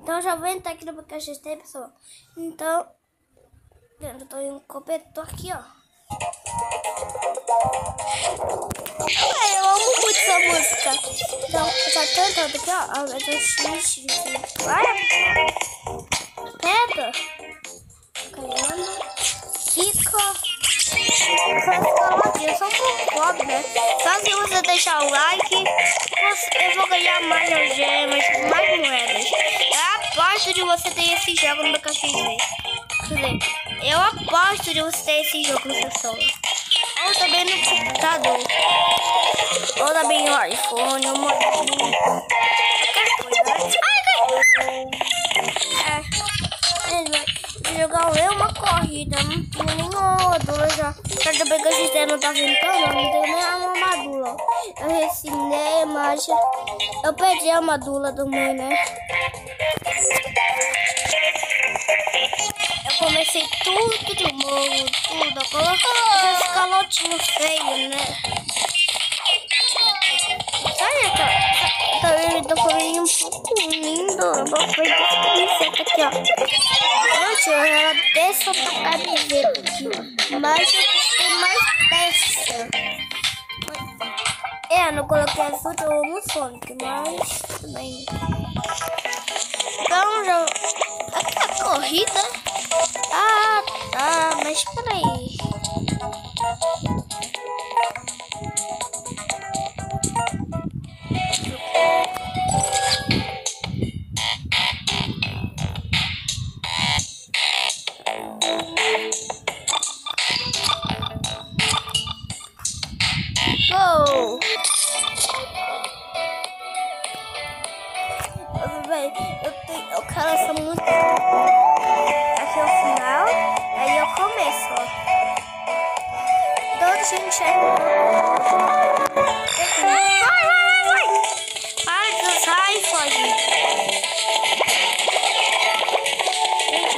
Então eu já vou entrar aqui no abacaxi, pessoal. Então, eu tô em um cobertor aqui, ó. Eu amo muito essa música. Então, já tô entrando aqui, ó. Eu tô xixi. Vai. Pega. Caramba. Fica. Eu sou um pouco pobre, né? Só se você deixar o like, eu vou ganhar mais gemas, mais moedas. Eu aposto de você ter esse jogo no meu cachorro. Eu aposto de você ter esse jogo no seu celular. Ou também no computador. Ou também no iPhone, ou modelinho. Qualquer coisa, né? Jogar uma corrida, não tinha nenhuma armadura já. Mas também que a gente não tá vendo tão não tem nem uma armadura. Eu resinei, mas eu perdi a armadura do meu, né? Eu comecei tudo de novo, tudo. Eu coloquei esse calotinho feio, né? Sabe eu tô comendo um pouco lindo. Eu vou fazer essa camiseta aqui, ó. Gente, ela desce essa camiseta aqui. Mas eu gostei mais dessa. Não coloquei azul, eu amo o Sonic, mas também. Então, já. Aqui a corrida. Tá, mas peraí. Eu quero essa música aqui ao final, aí eu começo, ó. Então deixa eu enxergar. Vai! Para de dançar e foge. Gente,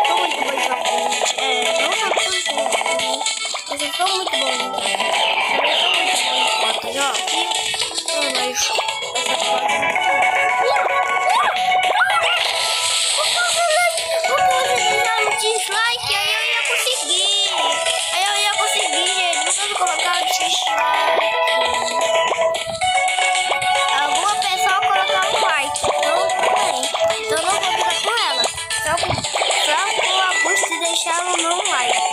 tô muito bom de gente. Não tá tudo bom. Mas eu tô muito bom. Eu tô muito bom de fotos, ó. Mas essa foto. Dislike, aí eu ia conseguir, gente. Não pode colocar o dislike. Alguma pessoa colocar um like. Então, eu não vou ficar com ela. Só com a Augusto deixaram no like.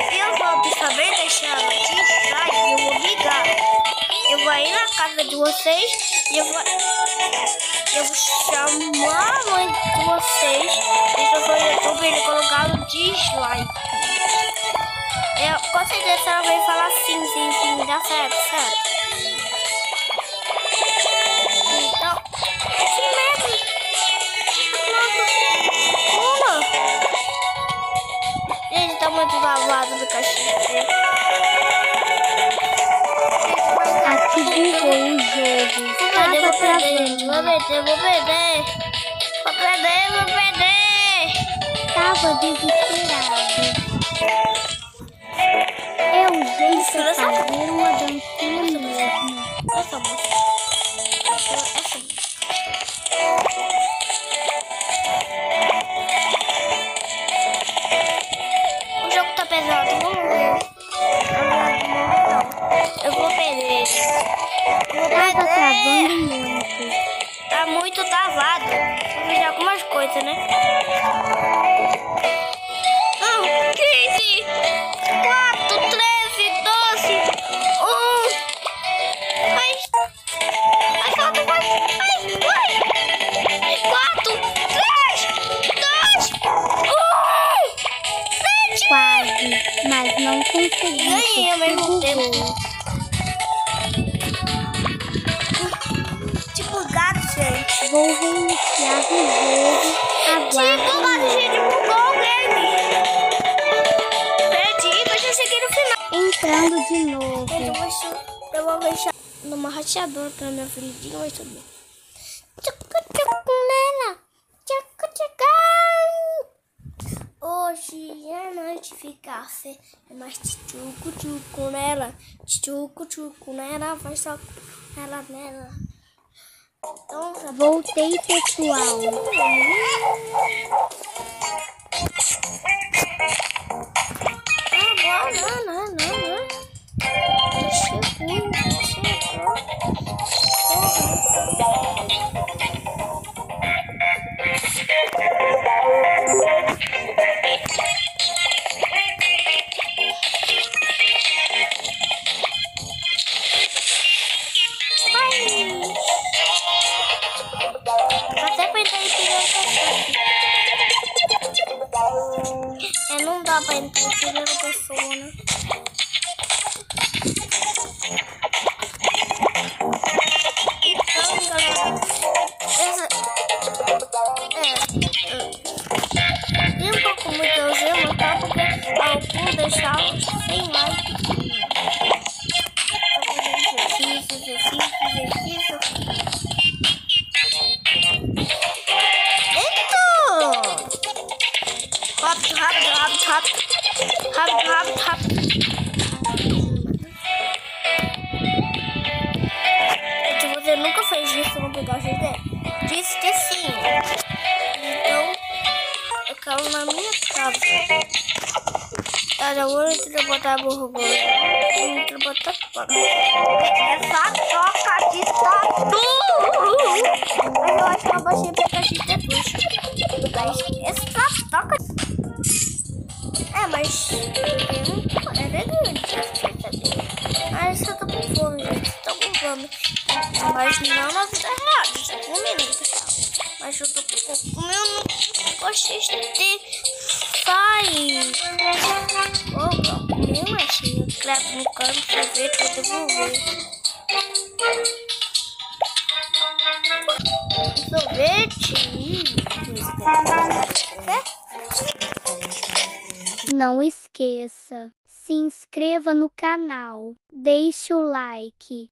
Se eu vou também deixar o dislike, eu vou ligar. Eu vou ir na casa de vocês e eu vou chamar a mãe de vocês. Deixa eu no YouTube ele colocar o dislike. Com certeza ela vai falar sim, dá certo. Então, que medo. Pula. Gente, tá muito babado do cachorro. Aqui bugou o jogo. Eu vou perder. Tava desesperado. Eu jeito de fazer uma dancinha mesmo. Essa música. O jogo tá pesado, vamos ver. Eu vou perder. Tava travando muito. Tá muito travado. Vou ver algumas coisas, né? 15, 4, 13, 12, 1. Vai. 4, 3, 2, 1. Quase, mas não consegui. Ganhei ao mesmo tempo. Tipo gato, gente. Vou reiniciar o jogo. Aguarde. Gente, bugou o game. Perdi, mas eu cheguei no final. Entrando de novo. Eu vou deixar numa rateadora pra minha filhinha, mas tudo bem. Hoje é noite de café, é mais tchucu nela, tchucu nela, vai só ela nela. Então, Voltei, pessoal. Não. Chegou. Até pra entrar em primeira pessoa. Não dá pra entrar em primeira pessoa, né? Então, galera, tem um pouco muito algema, tá? Porque algum deixava sem like. Exercício. Eita! Rápido. Você nunca fez isso no Pegasus dele? Disse que sim. Então, eu quero na minha casa. Eu vou botar burro. Vou botar fora. Essa toca de tatu! Mas eu acho que eu baixei o Pegasus depois. Mas essa toca... mas... É grande. Mas eu tô com fome, gente. Tô com fome. Mas não na vida real. Estou comendo, pessoal. Mas eu tô comendo coxas de faz. Vou comer uma xinha. Claro, no canto pra ver pra devolver. Sorvete. Não esqueça, se inscreva no canal, deixe o like.